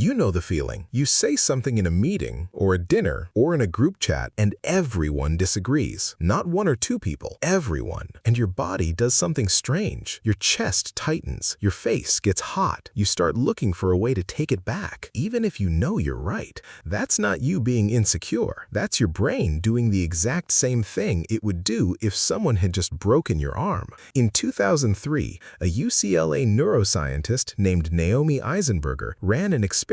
You know the feeling. You say something in a meeting, or a dinner, or in a group chat, and everyone disagrees. Not one or two people, everyone. And your body does something strange. Your chest tightens, your face gets hot. You start looking for a way to take it back, even if you know you're right. That's not you being insecure. That's your brain doing the exact same thing it would do if someone had just broken your arm. In 2003, a UCLA neuroscientist named Naomi Eisenberger ran an experiment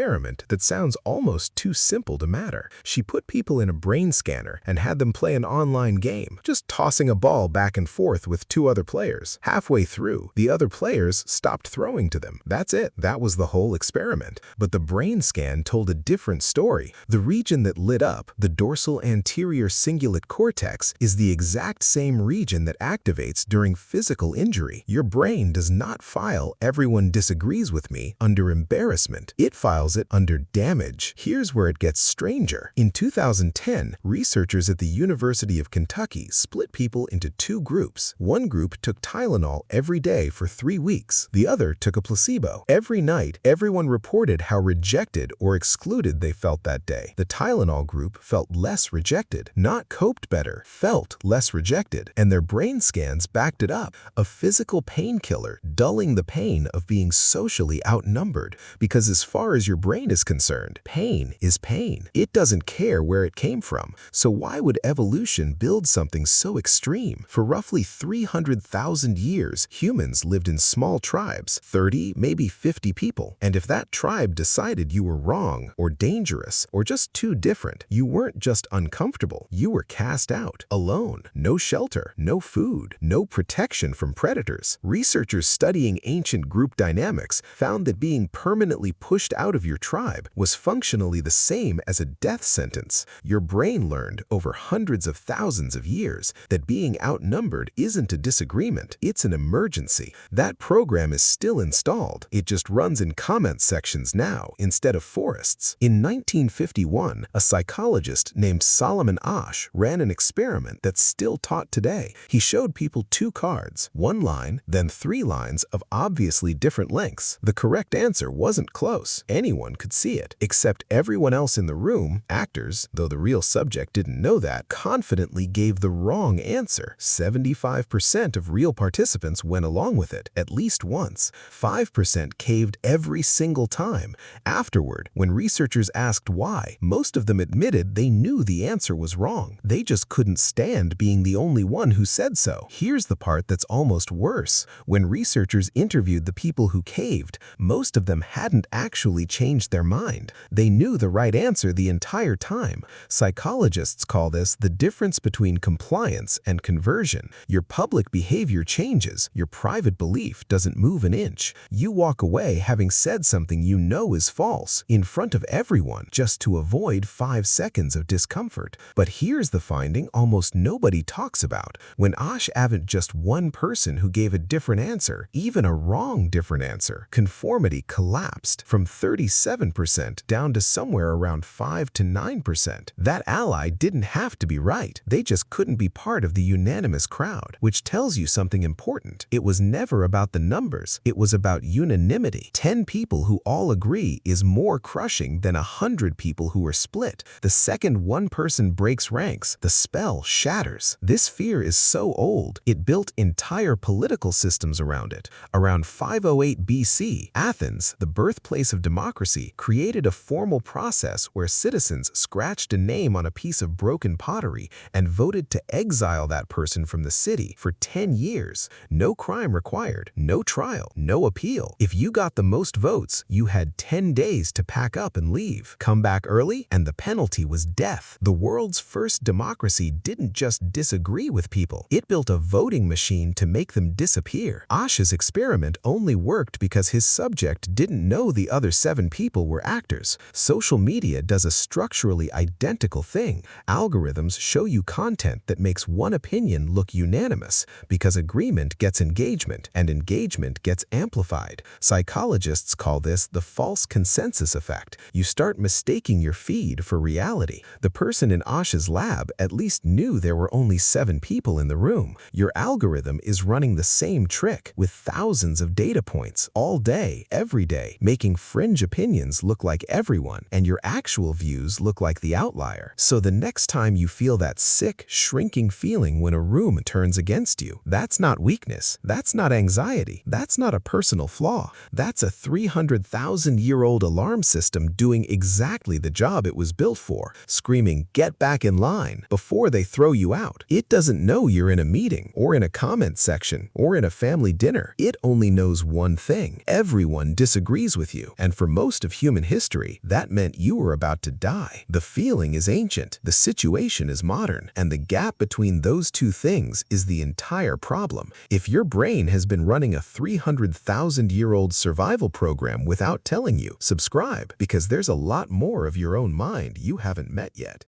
that sounds almost too simple to matter. She put people in a brain scanner and had them play an online game, just tossing a ball back and forth with two other players. Halfway through, the other players stopped throwing to them. That's it. That was the whole experiment. But the brain scan told a different story. The region that lit up, the dorsal anterior cingulate cortex, is the exact same region that activates during physical injury. Your brain does not file "everyone disagrees with me" under embarrassment. It files it under damage. Here's where it gets stranger. In 2010, researchers at the University of Kentucky split people into two groups. One group took Tylenol every day for 3 weeks. The other took a placebo. Every night, everyone reported how rejected or excluded they felt that day. The Tylenol group felt less rejected, not coped better, felt less rejected, and their brain scans backed it up. A physical painkiller dulling the pain of being socially outnumbered, because as far as your brain is concerned, pain is pain. It doesn't care where it came from. So why would evolution build something so extreme? For roughly 300,000 years, humans lived in small tribes, 30, maybe 50 people. And if that tribe decided you were wrong or dangerous or just too different, you weren't just uncomfortable, you were cast out, alone, no shelter, no food, no protection from predators. Researchers studying ancient group dynamics found that being permanently pushed out of your tribe was functionally the same as a death sentence. Your brain learned over hundreds of thousands of years that being outnumbered isn't a disagreement, it's an emergency. That program is still installed. It just runs in comment sections now instead of forests. In 1951, a psychologist named Solomon Asch ran an experiment that's still taught today. He showed people two cards, one line, then 3 lines of obviously different lengths. The correct answer wasn't close. Anyone could see it, except everyone else in the room. Actors, though the real subject didn't know that, confidently gave the wrong answer. 75% of real participants went along with it, at least once. 5% caved every single time. Afterward, when researchers asked why, most of them admitted they knew the answer was wrong. They just couldn't stand being the only one who said so. Here's the part that's almost worse. When researchers interviewed the people who caved, most of them hadn't actually changed their mind. They knew the right answer the entire time. Psychologists call this the difference between compliance and conversion. Your public behavior changes. Your private belief doesn't move an inch. You walk away having said something you know is false in front of everyone just to avoid 5 seconds of discomfort. But here's the finding almost nobody talks about. When Asch added just one person who gave a different answer, even a wrong different answer, conformity collapsed from 37% down to somewhere around 5 to 9%. That ally didn't have to be right. They just couldn't be part of the unanimous crowd, which tells you something important. It was never about the numbers. It was about unanimity. 10 people who all agree is more crushing than 100 people who are split. The second one person breaks ranks, the spell shatters. This fear is so old, it built entire political systems around it. Around 508 BC, Athens, the birthplace of democracy, created a formal process where citizens scratched a name on a piece of broken pottery and voted to exile that person from the city for 10 years. No crime required, no trial, no appeal. If you got the most votes, you had 10 days to pack up and leave. Come back early, and the penalty was death. The world's first democracy didn't just disagree with people. It built a voting machine to make them disappear. Asch's experiment only worked because his subject didn't know the other 7 people were actors. Social media does a structurally identical thing. Algorithms show you content that makes one opinion look unanimous because agreement gets engagement and engagement gets amplified. Psychologists call this the false consensus effect. You start mistaking your feed for reality. The person in Asch's lab at least knew there were only 7 people in the room. Your algorithm is running the same trick with thousands of data points all day, every day, making fringe opinions opinions look like everyone, and your actual views look like the outlier. So the next time you feel that sick, shrinking feeling when a room turns against you, that's not weakness, that's not anxiety, that's not a personal flaw. That's a 300,000-year-old alarm system doing exactly the job it was built for, screaming, "Get back in line," before they throw you out. It doesn't know you're in a meeting, or in a comment section, or in a family dinner. It only knows one thing: everyone disagrees with you. And for most of human history, that meant you were about to die. The feeling is ancient, the situation is modern, and the gap between those two things is the entire problem. If your brain has been running a 300,000-year-old survival program without telling you, subscribe, because there's a lot more of your own mind you haven't met yet.